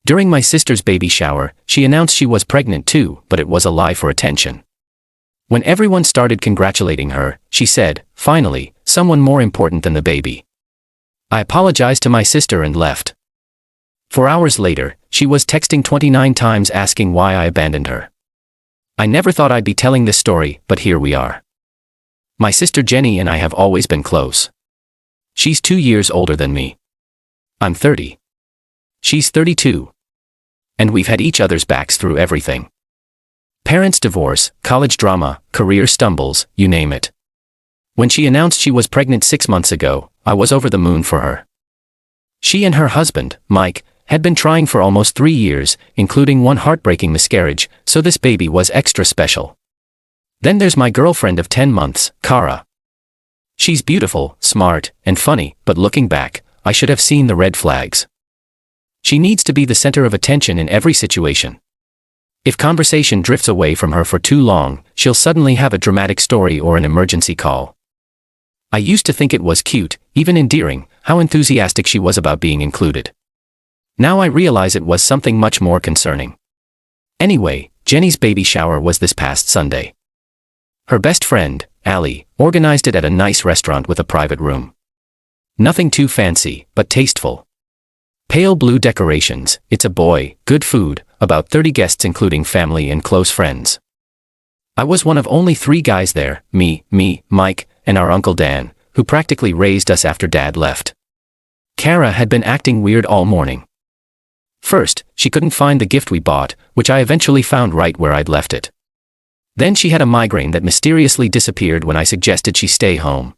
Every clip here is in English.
During my sister's baby shower, she announced she was pregnant too, but it was a lie for attention. When everyone started congratulating her, she said, "Finally, someone more important than the baby." I apologized to my sister and left. 4 hours later, she was texting 29 times asking why I abandoned her. I never thought I'd be telling this story, but here we are. My sister Jenny and I have always been close. She's 2 years older than me. I'm 30. She's 32. And we've had each other's backs through everything. Parents' divorce, college drama, career stumbles, you name it. When she announced she was pregnant 6 months ago, I was over the moon for her. She and her husband, Mike, had been trying for almost 3 years, including one heartbreaking miscarriage, so this baby was extra special. Then there's my girlfriend of 10 months, Kara. She's beautiful, smart, and funny, but looking back, I should have seen the red flags. She needs to be the center of attention in every situation. If conversation drifts away from her for too long, she'll suddenly have a dramatic story or an emergency call. I used to think it was cute, even endearing, how enthusiastic she was about being included. Now I realize it was something much more concerning. Anyway, Jenny's baby shower was this past Sunday. Her best friend, Allie, organized it at a nice restaurant with a private room. Nothing too fancy, but tasteful. Pale blue decorations, it's a boy, good food, about 30 guests including family and close friends. I was one of only 3 guys there, me, Mike, and our Uncle Dan, who practically raised us after Dad left. Kara had been acting weird all morning. First, she couldn't find the gift we bought, which I eventually found right where I'd left it. Then she had a migraine that mysteriously disappeared when I suggested she stay home.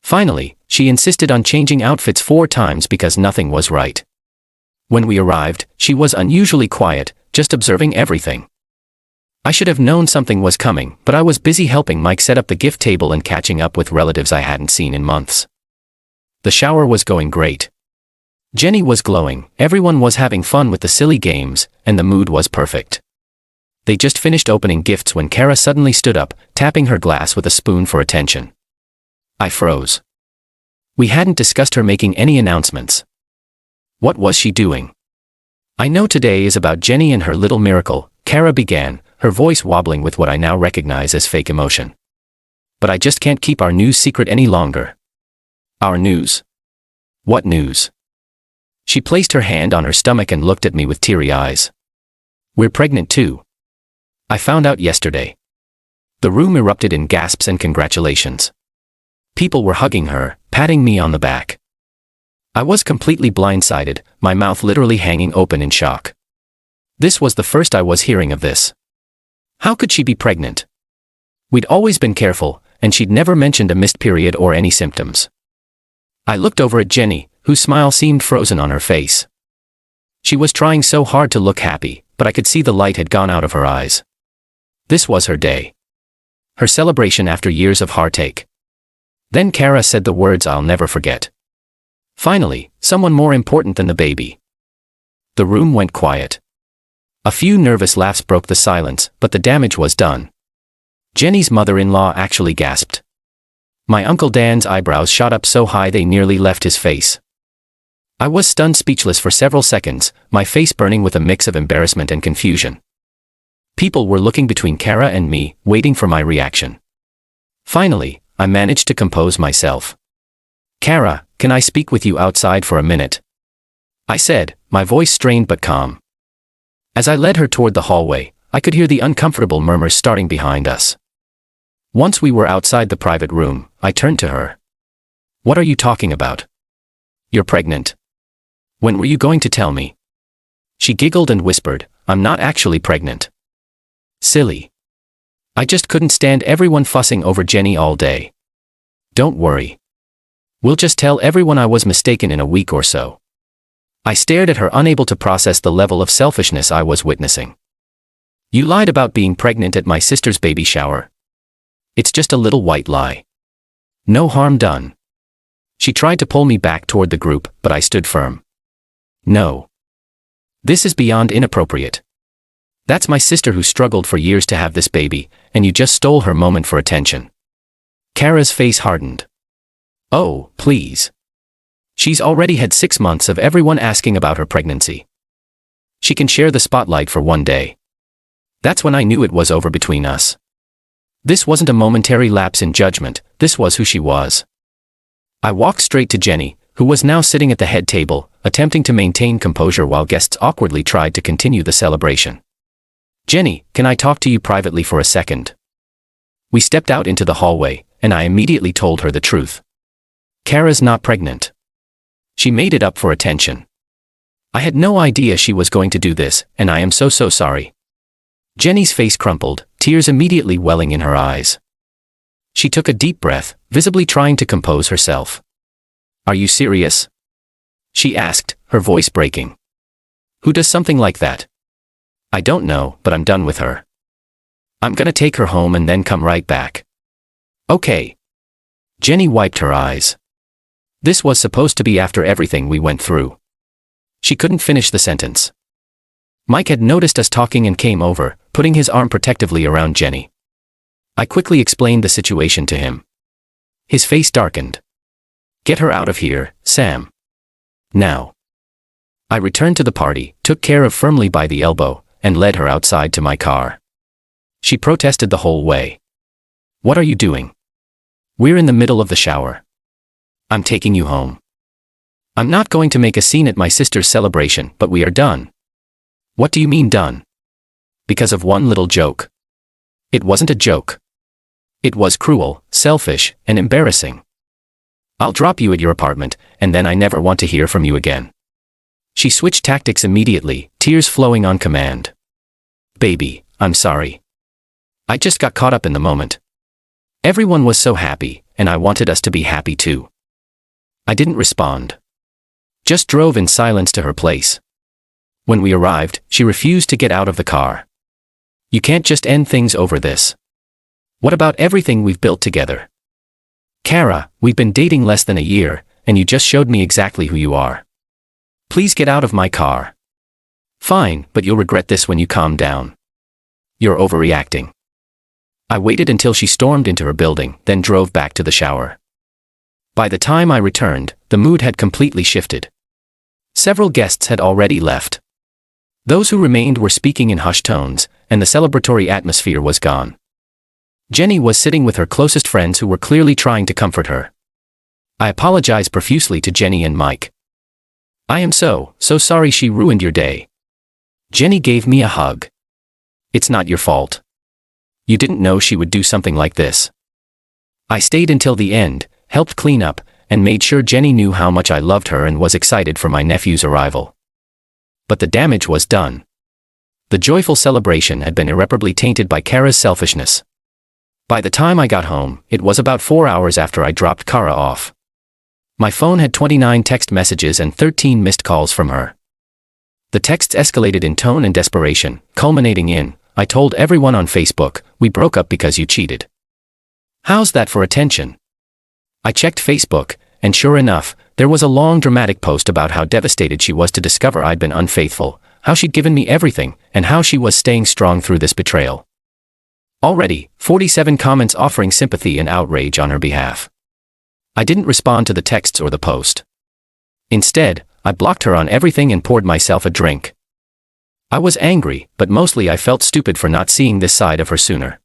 Finally, she insisted on changing outfits 4 times because nothing was right. When we arrived, she was unusually quiet, just observing everything. I should have known something was coming, but I was busy helping Mike set up the gift table and catching up with relatives I hadn't seen in months. The shower was going great. Jenny was glowing, everyone was having fun with the silly games, and the mood was perfect. They just finished opening gifts when Kara suddenly stood up, tapping her glass with a spoon for attention. I froze. We hadn't discussed her making any announcements. What was she doing? "I know today is about Jenny and her little miracle," Kara began, her voice wobbling with what I now recognize as fake emotion. "But I just can't keep our news secret any longer." "Our news? What news?" She placed her hand on her stomach and looked at me with teary eyes. "We're pregnant too. I found out yesterday." The room erupted in gasps and congratulations. People were hugging her, patting me on the back. I was completely blindsided, my mouth literally hanging open in shock. This was the first I was hearing of this. How could she be pregnant? We'd always been careful, and she'd never mentioned a missed period or any symptoms. I looked over at Jenny, whose smile seemed frozen on her face. She was trying so hard to look happy, but I could see the light had gone out of her eyes. This was her day. Her celebration after years of heartache. Then Kara said the words I'll never forget. "Finally, someone more important than the baby." The room went quiet. A few nervous laughs broke the silence, but the damage was done. Jenny's mother-in-law actually gasped. My Uncle Dan's eyebrows shot up so high they nearly left his face. I was stunned speechless for several seconds, my face burning with a mix of embarrassment and confusion. People were looking between Kara and me, waiting for my reaction. Finally, I managed to compose myself. "Kara, can I speak with you outside for a minute?" I said, my voice strained but calm. As I led her toward the hallway, I could hear the uncomfortable murmurs starting behind us. Once we were outside the private room, I turned to her. "What are you talking about? You're pregnant. When were you going to tell me?" She giggled and whispered, "I'm not actually pregnant." Silly. I just couldn't stand everyone fussing over Jenny all day. "Don't worry. We'll just tell everyone I was mistaken in a week or so." I stared at her, unable to process the level of selfishness I was witnessing. "You lied about being pregnant at my sister's baby shower. It's just a little white lie. No harm done." She tried to pull me back toward the group, but I stood firm. "No. This is beyond inappropriate. That's my sister who struggled for years to have this baby, and you just stole her moment for attention." Kara's face hardened. "Oh, please. She's already had 6 months of everyone asking about her pregnancy. She can share the spotlight for one day. That's when I knew it was over between us. This wasn't a momentary lapse in judgment, this was who she was. I walked straight to Jenny, who was now sitting at the head table, attempting to maintain composure while guests awkwardly tried to continue the celebration. "Jenny, can I talk to you privately for a second?" We stepped out into the hallway, and I immediately told her the truth. Kara's not pregnant. She made it up for attention. I had no idea she was going to do this, and I am so sorry. Jenny's face crumpled, tears immediately welling in her eyes. She took a deep breath, visibly trying to compose herself. "Are you serious?" she asked, her voice breaking. "Who does something like that?" "I don't know, but I'm done with her. I'm gonna take her home and then come right back." "Okay." Jenny wiped her eyes. This was supposed to be after everything we went through. She couldn't finish the sentence. Mike had noticed us talking and came over, putting his arm protectively around Jenny. I quickly explained the situation to him. His face darkened. "Get her out of here, Sam. Now." I returned to the party, took Kara firmly by the elbow, and led her outside to my car. She protested the whole way. "What are you doing? We're in the middle of the shower. I'm taking you home. I'm not going to make a scene at my sister's celebration, but we are done." "What do you mean done?" "Because of one little joke." It wasn't a joke. It was cruel, selfish, and embarrassing. "I'll drop you at your apartment, and then I never want to hear from you again." She switched tactics immediately, tears flowing on command. "Baby, I'm sorry. I just got caught up in the moment. Everyone was so happy, and I wanted us to be happy too." I didn't respond. Just drove in silence to her place. When we arrived, she refused to get out of the car. "You can't just end things over this. What about everything we've built together? Kara, we've been dating less than a year, and you just showed me exactly who you are. Please get out of my car." "Fine, but you'll regret this when you calm down. You're overreacting." I waited until she stormed into her building, then drove back to the shower. By the time I returned, the mood had completely shifted. Several guests had already left. Those who remained were speaking in hushed tones, and the celebratory atmosphere was gone. Jenny was sitting with her closest friends who were clearly trying to comfort her. I apologized profusely to Jenny and Mike. "I am so sorry she ruined your day." Jenny gave me a hug. "It's not your fault. You didn't know she would do something like this." I stayed until the end, helped clean up, and made sure Jenny knew how much I loved her and was excited for my nephew's arrival. But the damage was done. The joyful celebration had been irreparably tainted by Kara's selfishness. By the time I got home, it was about 4 hours after I dropped Kara off. My phone had 29 text messages and 13 missed calls from her. The texts escalated in tone and desperation, culminating in, "I told everyone on Facebook, we broke up because you cheated. How's that for attention?" I checked Facebook, and sure enough, there was a long dramatic post about how devastated she was to discover I'd been unfaithful, how she'd given me everything, and how she was staying strong through this betrayal. Already, 47 comments offering sympathy and outrage on her behalf. I didn't respond to the texts or the post. Instead, I blocked her on everything and poured myself a drink. I was angry, but mostly I felt stupid for not seeing this side of her sooner.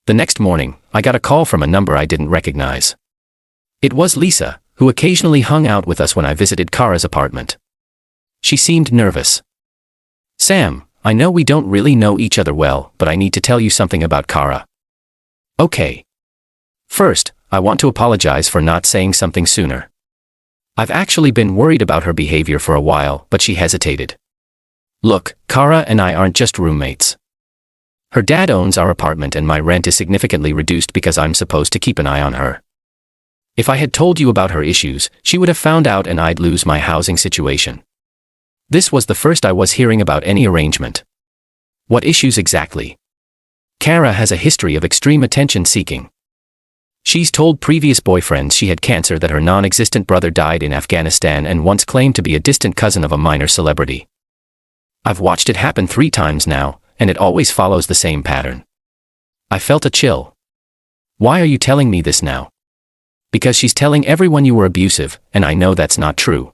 The next morning, I got a call from a number I didn't recognize. It was Lisa, who occasionally hung out with us when I visited Kara's apartment. She seemed nervous. "Sam, I know we don't really know each other well, but I need to tell you something about Kara." "Okay. First, I want to apologize for not saying something sooner. I've actually been worried about her behavior for a while, but she hesitated. Look, Kara and I aren't just roommates. Her dad owns our apartment and my rent is significantly reduced because I'm supposed to keep an eye on her. If I had told you about her issues, she would have found out and I'd lose my housing situation. This was the first I was hearing about any arrangement." "What issues exactly?" "Kara has a history of extreme attention seeking. She's told previous boyfriends she had cancer, that her non-existent brother died in Afghanistan, and once claimed to be a distant cousin of a minor celebrity. I've watched it happen 3 times now, and it always follows the same pattern." I felt a chill. "Why are you telling me this now?" "Because she's telling everyone you were abusive, and I know that's not true.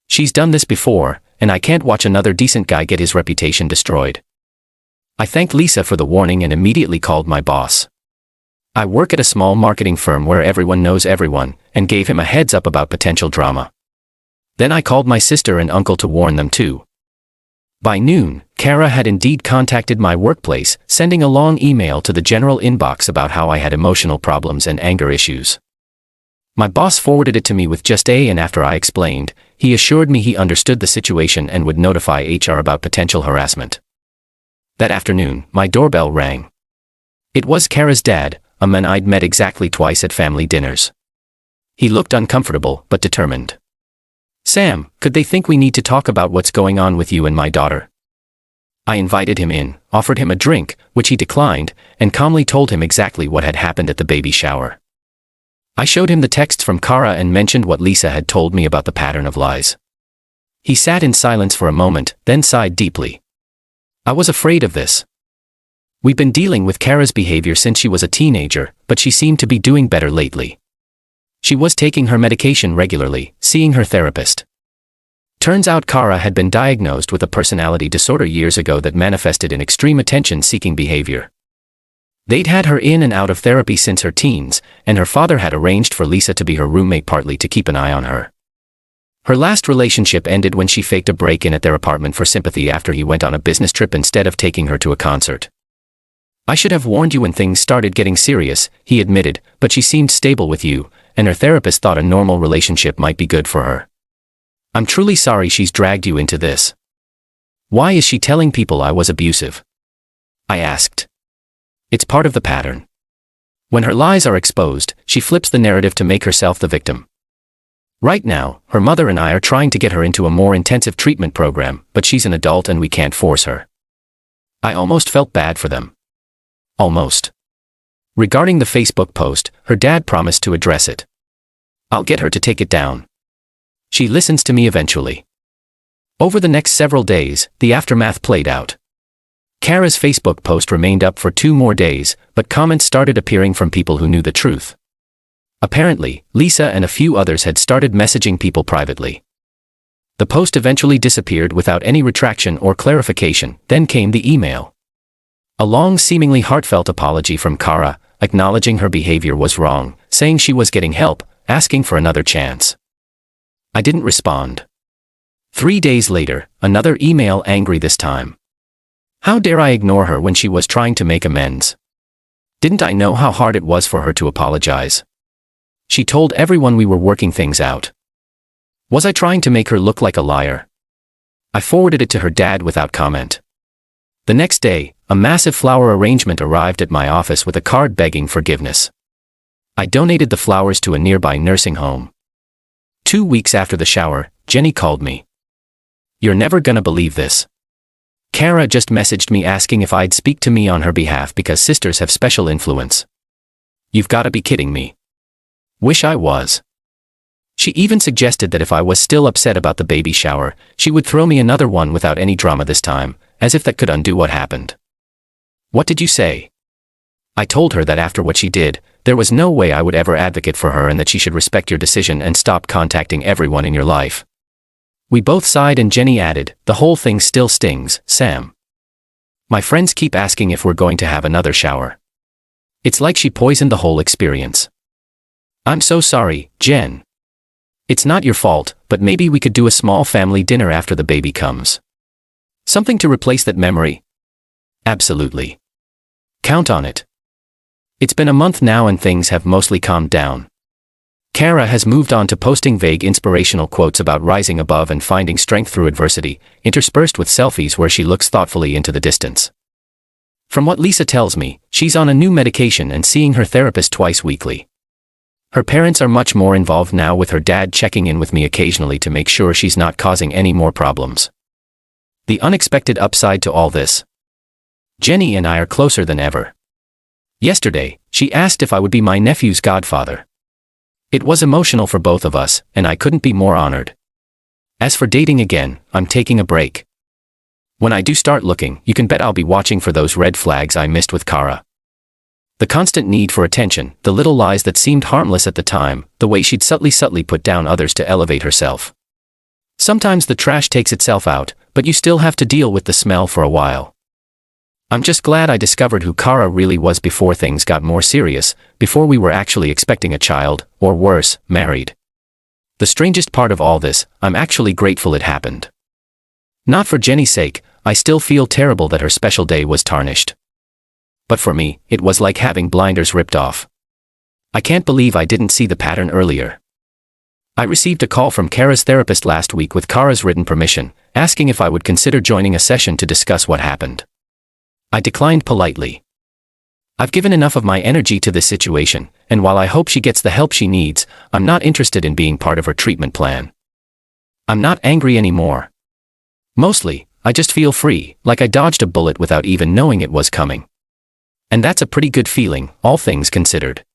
She's done this before, and I can't watch another decent guy get his reputation destroyed. I thanked Lisa for the warning and immediately called my boss. I work at a small marketing firm where everyone knows everyone, and gave him a heads up about potential drama. Then I called my sister and uncle to warn them too. By noon, Kara had indeed contacted my workplace, sending a long email to the general inbox about how I had emotional problems and anger issues. My boss forwarded it to me with just and after I explained, he assured me he understood the situation and would notify HR about potential harassment. That afternoon, my doorbell rang. It was Kara's dad, a man I'd met exactly twice at family dinners. He looked uncomfortable, but determined. "Sam, could they think we need to talk about what's going on with you and my daughter?" I invited him in, offered him a drink, which he declined, and calmly told him exactly what had happened at the baby shower. I showed him the texts from Kara and mentioned what Lisa had told me about the pattern of lies. He sat in silence for a moment, then sighed deeply. I was afraid of this. We've been dealing with Kara's behavior since she was a teenager, but she seemed to be doing better lately. She was taking her medication regularly, seeing her therapist. Turns out Kara had been diagnosed with a personality disorder years ago that manifested in extreme attention-seeking behavior. They'd had her in and out of therapy since her teens, and her father had arranged for Lisa to be her roommate partly to keep an eye on her. Her last relationship ended when she faked a break-in at their apartment for sympathy after he went on a business trip instead of taking her to a concert. "I should have warned you when things started getting serious," he admitted, "but she seemed stable with you, and her therapist thought a normal relationship might be good for her. I'm truly sorry she's dragged you into this." "Why is she telling people I was abusive?" I asked. "It's part of the pattern. When her lies are exposed, she flips the narrative to make herself the victim. Right now, her mother and I are trying to get her into a more intensive treatment program, but she's an adult and we can't force her." I almost felt bad for them. Almost. Regarding the Facebook post, her dad promised to address it. "I'll get her to take it down. She listens to me eventually." Over the next several days, the aftermath played out. Kara's Facebook post remained up for 2 more days, but comments started appearing from people who knew the truth. Apparently, Lisa and a few others had started messaging people privately. The post eventually disappeared without any retraction or clarification, then came the email. A long, seemingly heartfelt apology from Kara, acknowledging her behavior was wrong, saying she was getting help, asking for another chance. I didn't respond. 3 days later, another email, angry this time. How dare I ignore her when she was trying to make amends? Didn't I know how hard it was for her to apologize? She told everyone we were working things out. Was I trying to make her look like a liar? I forwarded it to her dad without comment. The next day, a massive flower arrangement arrived at my office with a card begging forgiveness. I donated the flowers to a nearby nursing home. 2 weeks after the shower, Jenny called me. "You're never gonna believe this. Kara just messaged me asking if I'd speak to me on her behalf because sisters have special influence. You've gotta be kidding me. Wish I was." She even suggested that if I was still upset about the baby shower, she would throw me another one without any drama this time, as if that could undo what happened. "What did you say?" I told her that after what she did, there was no way I would ever advocate for her and that she should respect your decision and stop contacting everyone in your life. We both sighed and Jenny added, "The whole thing still stings, Sam. My friends keep asking if we're going to have another shower. It's like she poisoned the whole experience." "I'm so sorry, Jen. It's not your fault, but maybe we could do a small family dinner after the baby comes. Something to replace that memory." "Absolutely. Count on it." It's been a month now and things have mostly calmed down. Kara has moved on to posting vague inspirational quotes about rising above and finding strength through adversity, interspersed with selfies where she looks thoughtfully into the distance. From what Lisa tells me, she's on a new medication and seeing her therapist twice weekly. Her parents are much more involved now, with her dad checking in with me occasionally to make sure she's not causing any more problems. The unexpected upside to all this. Jenny and I are closer than ever. Yesterday, she asked if I would be my nephew's godfather. It was emotional for both of us, and I couldn't be more honored. As for dating again, I'm taking a break. When I do start looking, you can bet I'll be watching for those red flags I missed with Kara. The constant need for attention, the little lies that seemed harmless at the time, the way she'd subtly put down others to elevate herself. Sometimes the trash takes itself out, but you still have to deal with the smell for a while. I'm just glad I discovered who Kara really was before things got more serious, before we were actually expecting a child, or worse, married. The strangest part of all this, I'm actually grateful it happened. Not for Jenny's sake, I still feel terrible that her special day was tarnished. But for me, it was like having blinders ripped off. I can't believe I didn't see the pattern earlier. I received a call from Kara's therapist last week with Kara's written permission, asking if I would consider joining a session to discuss what happened. I declined politely. I've given enough of my energy to this situation, and while I hope she gets the help she needs, I'm not interested in being part of her treatment plan. I'm not angry anymore. Mostly, I just feel free, like I dodged a bullet without even knowing it was coming. And that's a pretty good feeling, all things considered.